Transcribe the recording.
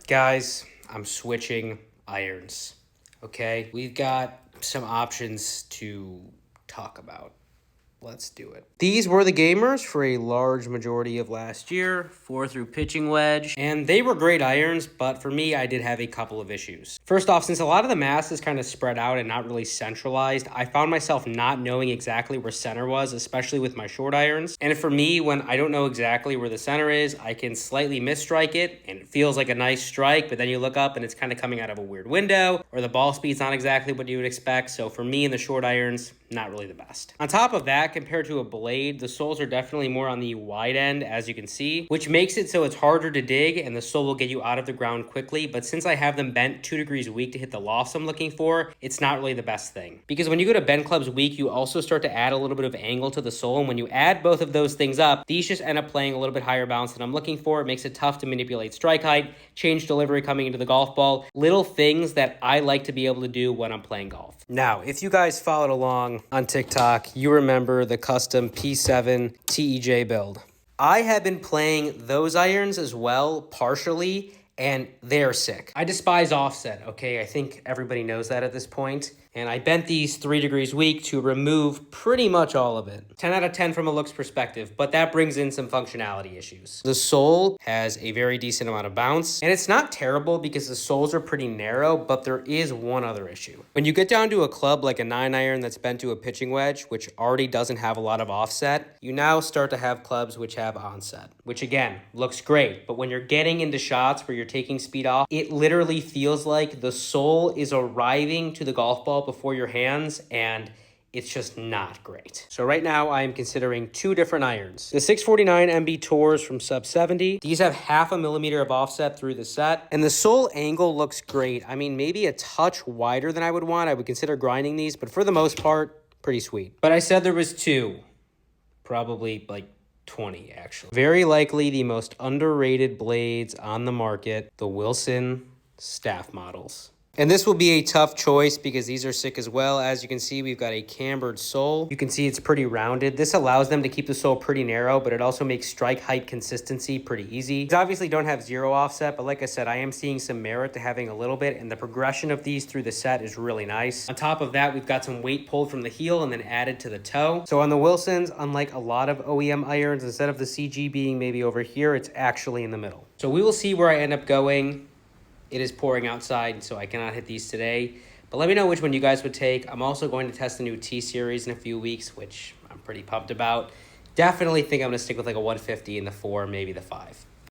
Guys, I'm switching irons, okay? We've got some options to talk about. Let's do it. These were the gamers for a large majority of last year, 4 through pitching wedge, and they were great irons, but for me, I did have a couple of issues. First off, since a lot of the mass is kind of spread out and not really centralized, I found myself not knowing exactly where center was, especially with my short irons. And for me, when I don't know exactly where the center is, I can slightly misstrike it, and it feels like a nice strike, but then you look up and it's kind of coming out of a weird window, or the ball speed's not exactly what you would expect. So for me in the short irons, not really the best. On top of that, compared to a blade, the soles are definitely more on the wide end, as you can see, which makes it so it's harder to dig and the sole will get you out of the ground quickly. But since I have them bent 2 degrees weak to hit the loft I'm looking for, it's not really the best thing. Because when you go to bend clubs weak, you also start to add a little bit of angle to the sole. And when you add both of those things up, these just end up playing a little bit higher bounce than I'm looking for. It makes it tough to manipulate strike height, change delivery coming into the golf ball, little things that I like to be able to do when I'm playing golf. Now, if you guys followed along on TikTok, you remember the custom P7 TEJ build. I have been playing those irons as well, partially, and they're sick. I despise offset, okay? I think everybody knows that at this point. And I bent these 3 degrees weak to remove pretty much all of it. 10 out of 10 from a looks perspective, but that brings in some functionality issues. The sole has a very decent amount of bounce, and it's not terrible because the soles are pretty narrow, but there is one other issue. When you get down to a club like a 9-iron that's bent to a pitching wedge, which already doesn't have a lot of offset, you now start to have clubs which have onset, which again, looks great. But when you're getting into shots where you're taking speed off, it literally feels like the sole is arriving to the golf ball before your hands, and it's just not great. So right now I am considering 2 different irons. The 649 MB Tours from Sub 70. These have 0.5 millimeter of offset through the set, and the sole angle looks great. I mean, maybe a touch wider than I would want. I would consider grinding these, but for the most part, pretty sweet. But I said there was 2, probably like 20 actually. Very likely the most underrated blades on the market, the Wilson staff models. And this will be a tough choice because these are sick as well. As you can see, we've got a cambered sole. You can see it's pretty rounded. This allows them to keep the sole pretty narrow, but it also makes strike height consistency pretty easy. These obviously don't have 0 offset, but like I said, I am seeing some merit to having a little bit, and the progression of these through the set is really nice. On top of that, we've got some weight pulled from the heel and then added to the toe. So on the Wilsons, unlike a lot of OEM irons, instead of the CG being maybe over here, it's actually in the middle. So we will see where I end up going. It is pouring outside, so I cannot hit these today. But let me know which one you guys would take. I'm also going to test the new T-Series in a few weeks, which I'm pretty pumped about. Definitely think I'm going to stick with like a 150 in the 4, maybe the 5.